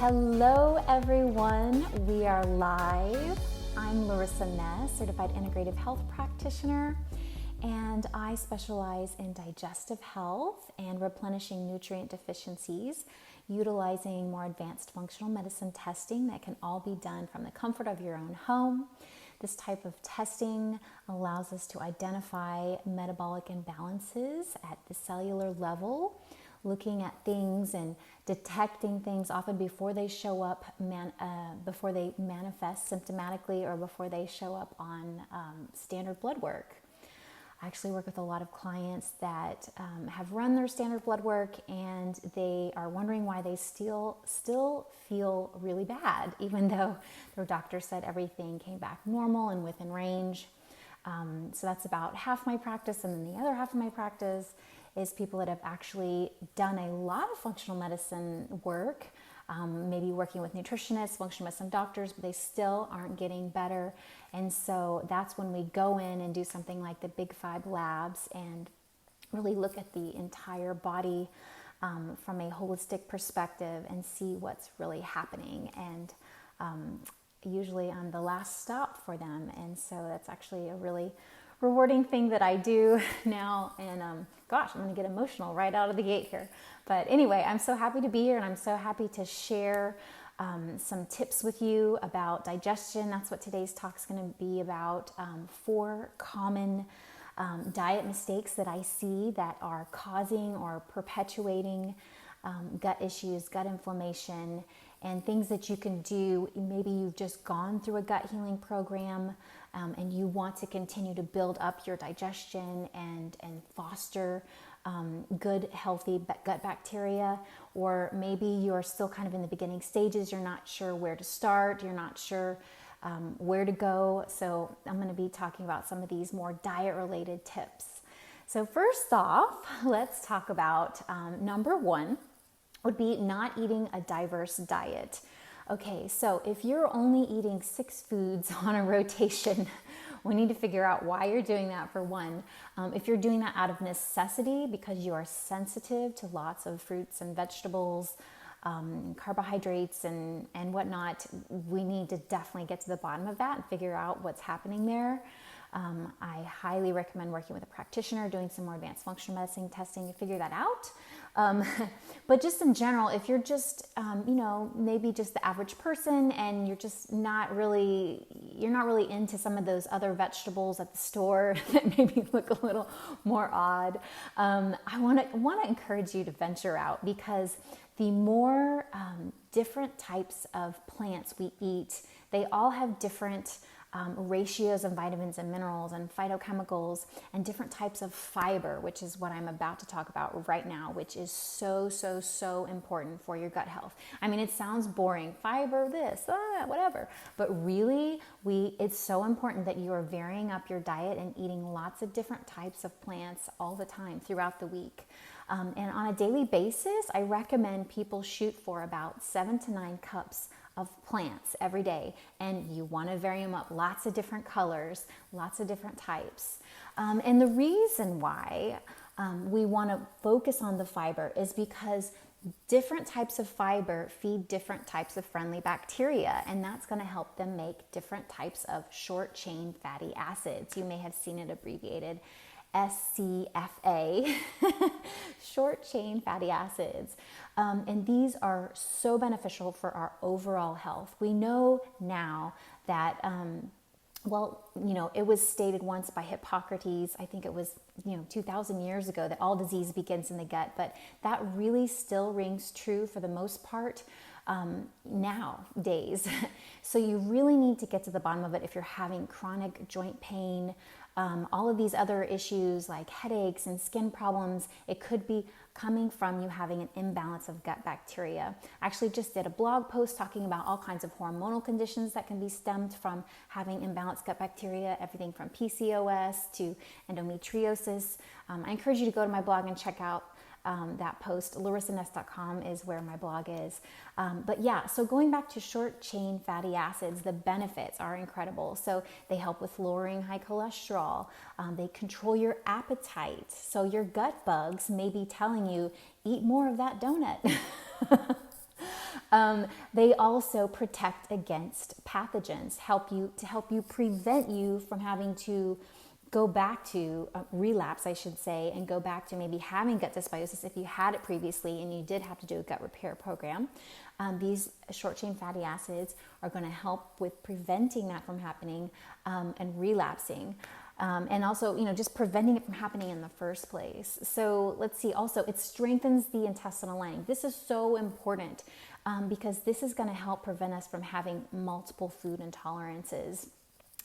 Hello everyone, we are live. I'm Larissa Ness, Certified Integrative Health Practitioner, and I specialize in digestive health and replenishing nutrient deficiencies, utilizing more advanced functional medicine testing that can all be done from the comfort of your own home. This type of testing allows us to identify metabolic imbalances at the cellular level, looking at things and detecting things often before they show up, before they manifest symptomatically or before they show up on standard blood work. I actually work with a lot of clients that have run their standard blood work and they are wondering why they still feel really bad, even though their doctor said everything came back normal and within range. So that's about half my practice, and then the other half of my practice is people that have actually done a lot of functional medicine work, maybe working with nutritionists, functional medicine doctors, but they still aren't getting better. And so that's when we go in and do something like the Big 5 labs and really look at the entire body from a holistic perspective and see what's really happening. And usually I'm the last stop for them. And so that's actually a really rewarding thing that I do now. And gosh, I'm going to get emotional right out of the gate here. But anyway, I'm so happy to be here, and I'm so happy to share some tips with you about digestion. That's what today's talk is going to be about. 4 common diet mistakes that I see that are causing or perpetuating gut issues, gut inflammation, and things that you can do. Maybe you've just gone through a gut healing program and you want to continue to build up your digestion and foster good, healthy gut bacteria. Or maybe you're still kind of in the beginning stages. You're not sure where to start. You're not sure where to go. So I'm going to be talking about some of these more diet-related tips. So first off, let's talk about number 1 would be not eating a diverse diet. Okay, so if you're only eating 6 foods on a rotation, we need to figure out why you're doing that, for one. If you're doing that out of necessity because you are sensitive to lots of fruits and vegetables, carbohydrates and whatnot, we need to definitely get to the bottom of that and figure out what's happening there. I highly recommend working with a practitioner, doing some more advanced functional medicine testing to figure that out. But just in general, if you're just, maybe just the average person and you're just not really into some of those other vegetables at the store that maybe look a little more odd, I want to encourage you to venture out, because the more different types of plants we eat, they all have different ratios of vitamins and minerals and phytochemicals and different types of fiber, which is what I'm about to talk about right now, which is so important for your gut health. I mean, it sounds boring, fiber, this, whatever, but really it's so important that you are varying up your diet and eating lots of different types of plants all the time throughout the week. And on a daily basis, I recommend people shoot for about 7 to 9 cups of plants every day, and you want to vary them up, lots of different colors, lots of different types. And the reason why we want to focus on the fiber is because different types of fiber feed different types of friendly bacteria, and that's going to help them make different types of short-chain fatty acids. You may have seen it abbreviated SCFA, short-chain fatty acids. And these are so beneficial for our overall health. We know now that, it was stated once by Hippocrates, I think it was, 2,000 years ago, that all disease begins in the gut, but that really still rings true for the most part nowadays. So you really need to get to the bottom of it if you're having chronic joint pain, all of these other issues like headaches and skin problems. It could be coming from you having an imbalance of gut bacteria. I actually just did a blog post talking about all kinds of hormonal conditions that can be stemmed from having imbalanced gut bacteria, everything from PCOS to endometriosis. I encourage you to go to my blog and check out that post. LarissaNess.com is where my blog is. But yeah, so going back to short chain fatty acids, the benefits are incredible. So they help with lowering high cholesterol. They control your appetite. So your gut bugs may be telling you, eat more of that donut. They also protect against pathogens, help you prevent you from having to go back to relapse, I should say, and go back to maybe having gut dysbiosis if you had it previously and you did have to do a gut repair program. These short chain fatty acids are going to help with preventing that from happening and relapsing. And also, just preventing it from happening in the first place. So let's see, also it strengthens the intestinal lining. This is so important because this is going to help prevent us from having multiple food intolerances.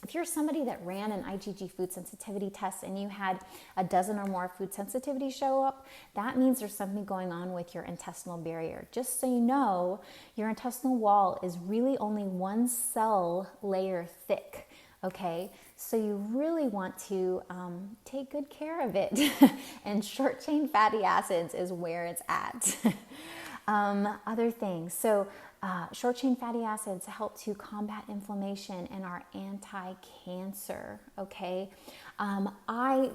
If you're somebody that ran an IgG food sensitivity test and you had a dozen or more food sensitivities show up, that means there's something going on with your intestinal barrier. Just so you know, your intestinal wall is really only one cell layer thick, okay? So you really want to take good care of it. And short chain fatty acids is where it's at. Other things. So short chain fatty acids help to combat inflammation and are anti-cancer, okay?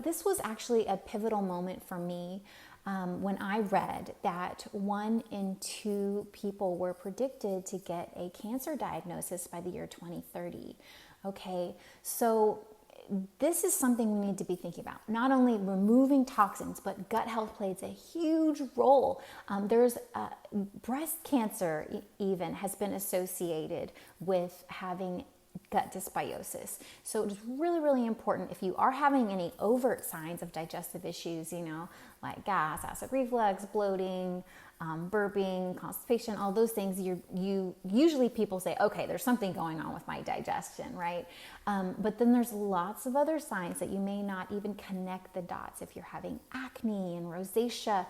This was actually a pivotal moment for me when I read that 1 in 2 people were predicted to get a cancer diagnosis by the year 2030, okay? So this is something we need to be thinking about. Not only removing toxins, but gut health plays a huge role. There's breast cancer even has been associated with having gut dysbiosis. So it's really, really important if you are having any overt signs of digestive issues, like gas, acid reflux, bloating, burping, constipation, all those things, you usually people say, okay, there's something going on with my digestion, right? But then there's lots of other signs that you may not even connect the dots. If you're having acne and rosacea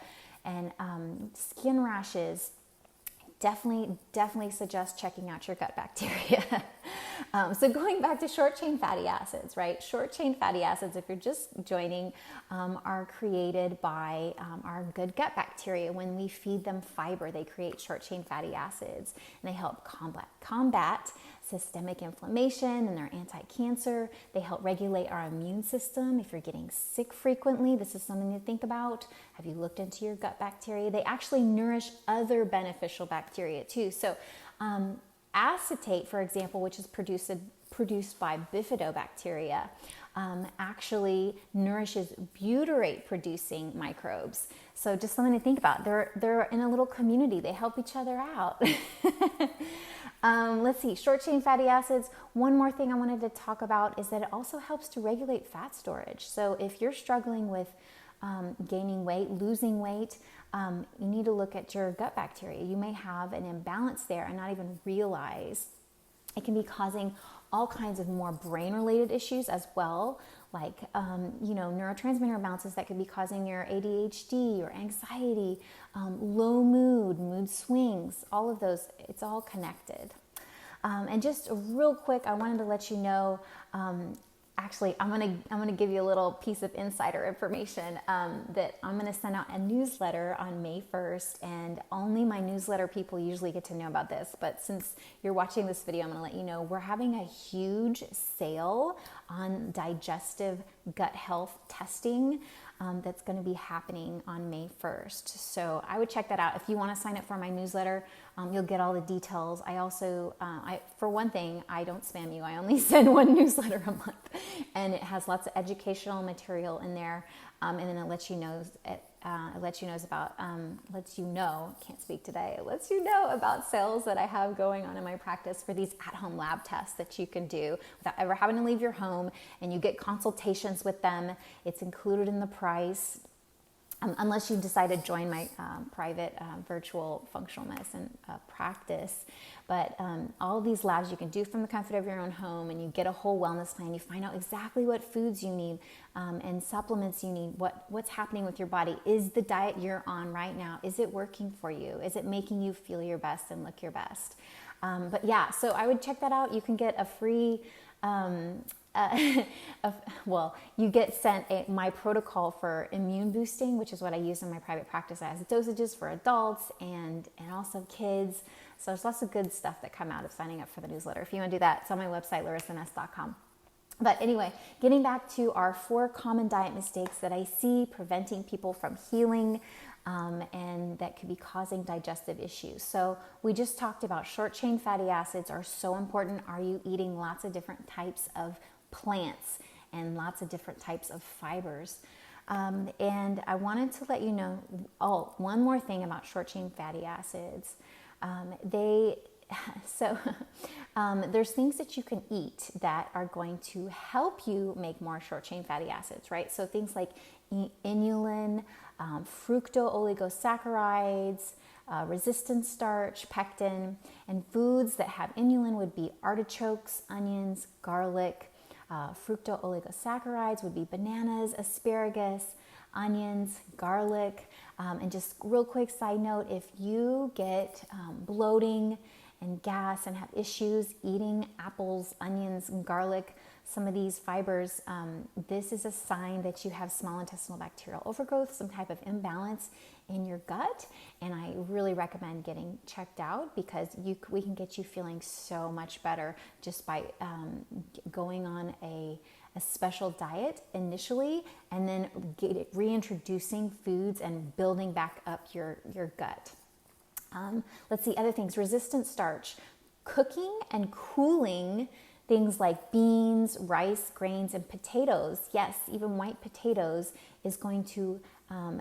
and skin rashes, definitely suggest checking out your gut bacteria. So going back to short chain fatty acids, right? Short chain fatty acids, if you're just joining, are created by our good gut bacteria. When we feed them fiber, they create short chain fatty acids, and they help combat systemic inflammation, and they're anti-cancer. They help regulate our immune system. If you're getting sick frequently, this is something to think about. Have you looked into your gut bacteria? They actually nourish other beneficial bacteria too. So acetate, for example, which is produced by bifidobacteria, actually nourishes butyrate producing microbes. So just something to think about. They're in a little community. They help each other out. Let's see, short chain fatty acids. One more thing I wanted to talk about is that it also helps to regulate fat storage. So if you're struggling with gaining weight, losing weight, you need to look at your gut bacteria. You may have an imbalance there and not even realize. It can be causing all kinds of more brain-related issues as well, like neurotransmitter imbalances that could be causing your ADHD or anxiety, low mood swings, all of those. It's all connected. And just real quick, I wanted to let you know. Actually, I'm gonna give you a little piece of insider information that I'm gonna send out a newsletter on May 1st, and only my newsletter people usually get to know about this. But since you're watching this video, I'm gonna let you know we're having a huge sale on digestive gut health testing that's going to be happening on May 1st. So I would check that out. If you want to sign up for my newsletter, you'll get all the details. I also, for one thing, I don't spam you. I only send one newsletter a month, and it has lots of educational material in there. And then it lets you know about sales that I have going on in my practice for these at-home lab tests that you can do without ever having to leave your home, and you get consultations with them. It's included in the price. Unless you decide to join my private virtual functional medicine practice. But all of these labs you can do from the comfort of your own home, and you get a whole wellness plan. You find out exactly what foods you need and supplements you need, what's happening with your body. Is the diet you're on right now, is it working for you? Is it making you feel your best and look your best? But yeah, so I would check that out. You can get a free... you get sent my protocol for immune boosting, which is what I use in my private practice. It has dosages for adults and also kids. So there's lots of good stuff that come out of signing up for the newsletter. If you want to do that, it's on my website, larissaness.com. But anyway, getting back to our 4 common diet mistakes that I see preventing people from healing. and that could be causing digestive issues. So we just talked about short chain fatty acids are so important. Are you eating lots of different types of plants and lots of different types of fibers? And I wanted to let you know, one more thing about short chain fatty acids. There's things that you can eat that are going to help you make more short chain fatty acids, right? So things like inulin, fructooligosaccharides, resistant starch, pectin, and foods that have inulin would be artichokes, onions, garlic. Fructooligosaccharides would be bananas, asparagus, onions, garlic. And just real quick side note, if you get bloating and gas and have issues eating apples, onions, and garlic, some of these fibers, this is a sign that you have small intestinal bacterial overgrowth, some type of imbalance in your gut. And I really recommend getting checked out because we can get you feeling so much better just by going on a special diet initially and then reintroducing foods and building back up your gut. Let's see, other things, resistant starch, cooking and cooling things like beans, rice, grains, and potatoes. Yes, even white potatoes is going to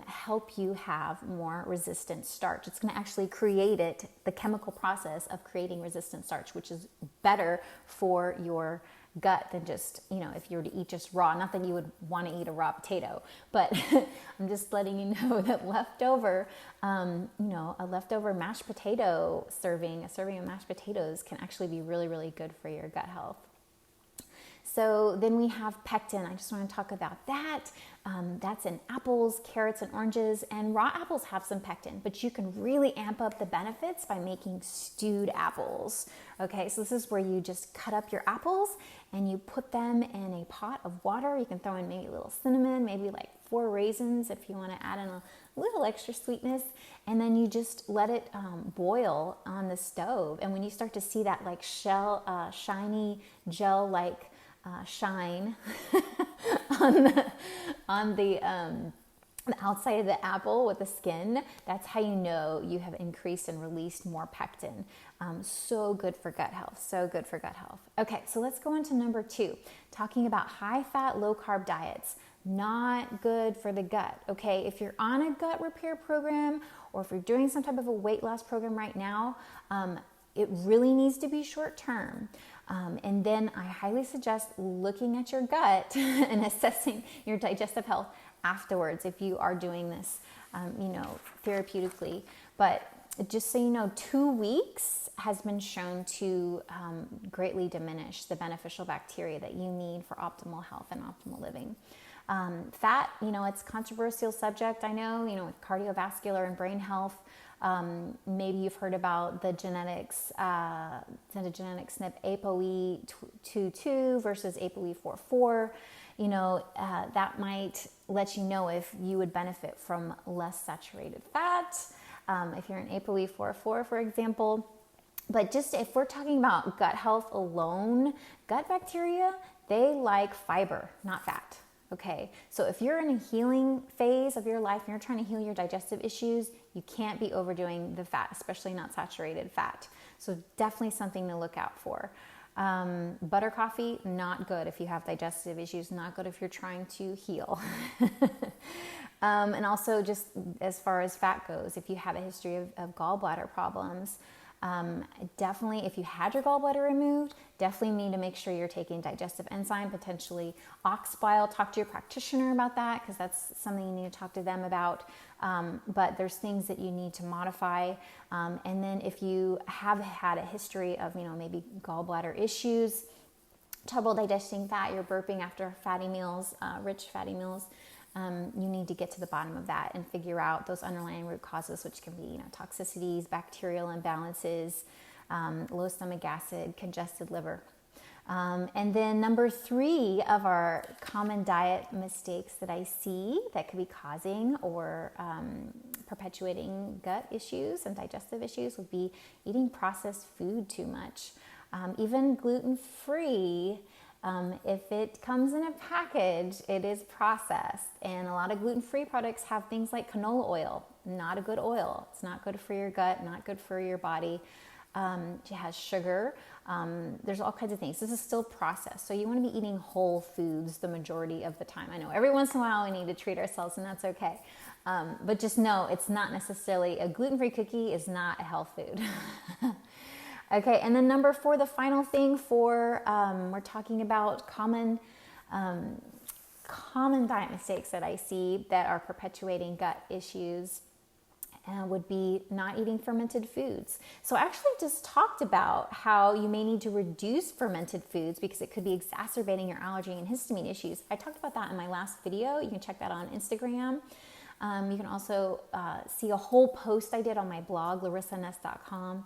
help you have more resistant starch. It's going to actually create the chemical process of creating resistant starch, which is better for your gut than just, if you were to eat just raw. Not that you would want to eat a raw potato, but I'm just letting you know that a leftover mashed potato serving, a serving of mashed potatoes can actually be really, really good for your gut health. So then we have pectin. I just want to talk about that. That's in apples, carrots, and oranges. And raw apples have some pectin, but you can really amp up the benefits by making stewed apples. Okay, so this is where you just cut up your apples and you put them in a pot of water. You can throw in maybe a little cinnamon, maybe like 4 raisins if you want to add in a little extra sweetness. And then you just let it boil on the stove. And when you start to see that like shiny gel-like shine on the outside of the apple with the skin, that's how you know you have increased and released more pectin. So good for gut health, so good for gut health. Okay, so let's go into number 2, talking about high-fat, low-carb diets. Not good for the gut, okay? If you're on a gut repair program or if you're doing some type of a weight loss program right now, it really needs to be short-term. And then I highly suggest looking at your gut and assessing your digestive health afterwards if you are doing this, therapeutically. But just so you know, 2 weeks has been shown to greatly diminish the beneficial bacteria that you need for optimal health and optimal living. Fat, it's a controversial subject, I know, with cardiovascular and brain health. Maybe you've heard about the genetic SNP ApoE22 versus ApoE44. That might let you know if you would benefit from less saturated fat, if you're an ApoE44, for example. But just if we're talking about gut health alone, gut bacteria, they like fiber, not fat. Okay, so if you're in a healing phase of your life and you're trying to heal your digestive issues, you can't be overdoing the fat, especially not saturated fat. So definitely something to look out for. Butter coffee, not good if you have digestive issues, not good if you're trying to heal. And also just as far as fat goes, if you have a history of gallbladder problems, definitely, if you had your gallbladder removed, definitely need to make sure you're taking digestive enzyme, potentially ox bile. Talk to your practitioner about that because that's something you need to talk to them about. But there's things that you need to modify. And then if you have had a history of, maybe gallbladder issues, trouble digesting fat, you're burping after fatty meals, rich fatty meals, you need to get to the bottom of that and figure out those underlying root causes, which can be, toxicities, bacterial imbalances, low stomach acid, congested liver. And then number 3 of our common diet mistakes that I see that could be causing or perpetuating gut issues and digestive issues would be eating processed food too much. Even gluten-free, if it comes in a package, it is processed. And a lot of gluten-free products have things like canola oil not a good oil. It's not good for your gut, not good for your body. It has sugar. There's all kinds of things. This is still processed. So you want to be eating whole foods the majority of the time. I know every once in a while we need to treat ourselves, and that's okay. But just know it's not necessarily, a gluten-free cookie is not a health food. Okay, and then number 4, the final thing for, we're talking about common diet mistakes that I see that are perpetuating gut issues, would be not eating fermented foods. So I actually just talked about how you may need to reduce fermented foods because it could be exacerbating your allergy and histamine issues. I talked about that in my last video. You can check that on Instagram. You can also see a whole post I did on my blog, larissanness.com,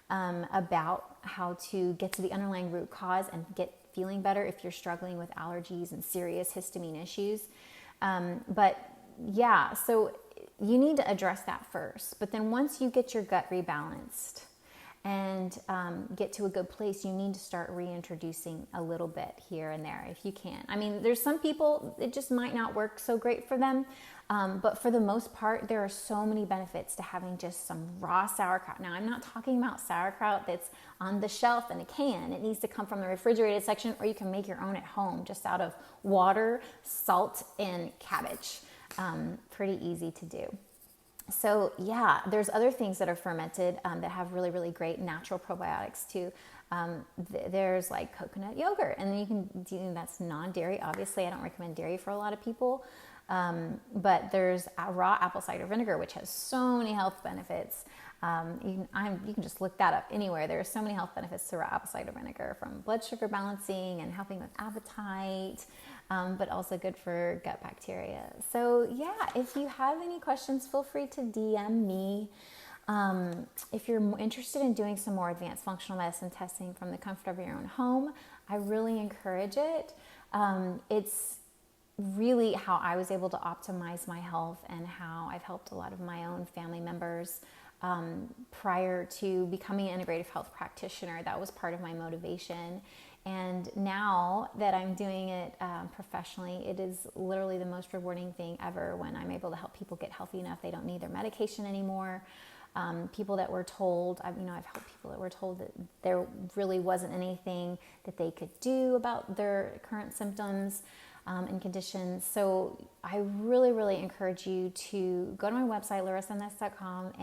about how to get to the underlying root cause and get feeling better if you're struggling with allergies and serious histamine issues. But yeah, so you need to address that first. But then once you get your gut rebalanced and get to a good place, you need to start reintroducing a little bit here and there if you can. I mean, there's some people, it just might not work so great for them. But for the most part, there are so many benefits to having just some raw sauerkraut. Now, I'm not talking about sauerkraut that's on the shelf in a can. It needs to come from the refrigerated section, or you can make your own at home just out of water, salt, and cabbage. Pretty easy to do. So yeah, there's other things that are fermented that have really, really great natural probiotics too. There's like coconut yogurt, and then you can do, that's non-dairy. Obviously, I don't recommend dairy for a lot of people. But there's raw apple cider vinegar, which has so many health benefits. You can just look that up anywhere. There are so many health benefits to raw apple cider vinegar, from blood sugar balancing and helping with appetite, but also good for gut bacteria. So yeah, if you have any questions, feel free to DM me. If you're interested in doing some more advanced functional medicine testing from the comfort of your own home, I really encourage it. It's really how I was able to optimize my health and how I've helped a lot of my own family members prior to becoming an integrative health practitioner. That was part of my motivation. And now that I'm doing it professionally, it is literally the most rewarding thing ever when I'm able to help people get healthy enough they don't need their medication anymore. People that were told, I've helped people that were told that there really wasn't anything that they could do about their current symptoms and conditions. So I really, really encourage you to go to my website, larissanness.com,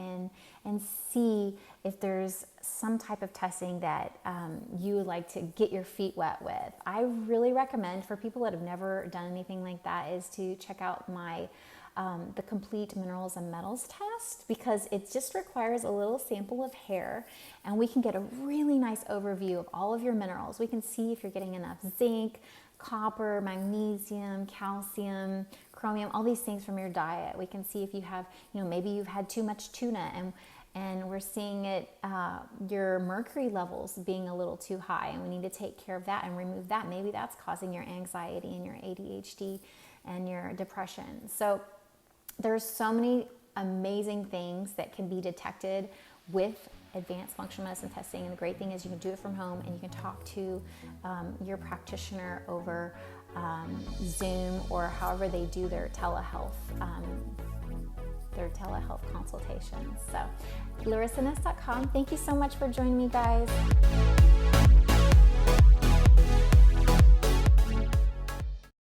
and see if there's some type of testing that you would like to get your feet wet with. I really recommend, for people that have never done anything like that, is to check out my the complete minerals and metals test, because it just requires a little sample of hair, and we can get a really nice overview of all of your minerals. We can see if you're getting enough zinc, copper, magnesium, calcium, chromium, all these things from your diet. We can see if you have, maybe you've had too much tuna, and we're seeing it, your mercury levels being a little too high, and we need to take care of that and remove that. Maybe that's causing your anxiety and your ADHD and your depression. So there's so many amazing things that can be detected with advanced functional medicine testing, and the great thing is you can do it from home, and you can talk to your practitioner over Zoom or however they do their telehealth consultations. So larissanness.com. Thank you so much for joining me, guys.